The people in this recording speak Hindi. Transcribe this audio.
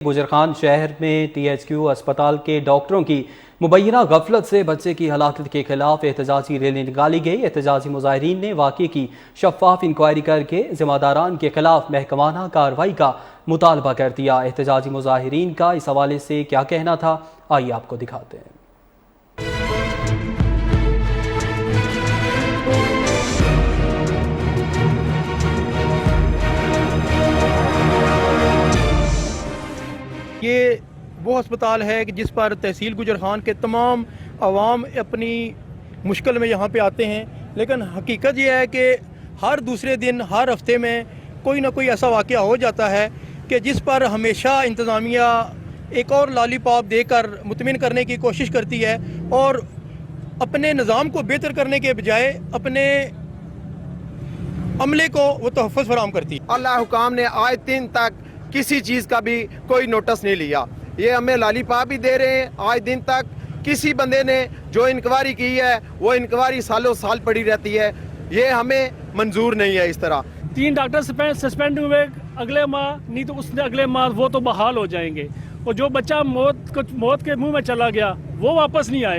गुजरखान शहर में THQ अस्पताल के डॉक्टरों की मुबैना गफलत से बच्चे की हलाकत के खिलाफ एहतजाजी रैली निकाली गई। एहतजाजी मुजाहिरीन ने वाक़े की शफाफ इंक्वायरी करके जिम्मेदारान के खिलाफ महकमाना कार्रवाई का मुतालबा कर दिया। एहतजाजी मुजाहिरीन का इस हवाले से क्या कहना था, आइए आपको दिखाते हैं। ये वो अस्पताल है कि जिस पर तहसील गुजरखान के तमाम आवाम अपनी मुश्किल में यहाँ पे आते हैं, लेकिन हकीकत ये है कि हर दूसरे दिन हर हफ्ते में कोई ना कोई ऐसा वाक़या हो जाता है कि जिस पर हमेशा इंतज़ामिया एक और लॉलीपॉप देकर मुतमिन करने की कोशिश करती है और अपने निज़ाम को बेहतर करने के बजाय अपने अमले को वो तहफ़्फ़ुज़ फराहम करती है। अल्लाह हुकाम ने आज दिन तक किसी चीज़ का भी कोई नोटिस नहीं लिया। ये हमें लॉलीपॉप भी दे रहे हैं। आज दिन तक किसी बंदे ने जो इंक्वायरी की है वो इंक्वायरी सालों साल पड़ी रहती है। ये हमें मंजूर नहीं है। इस तरह 3 डॉक्टर सस्पेंड हुए अगले माह, नहीं तो उसने अगले माह वो तो बहाल हो जाएंगे, और जो बच्चा मौत के मुंह में चला गया वो वापस नहीं आएगा।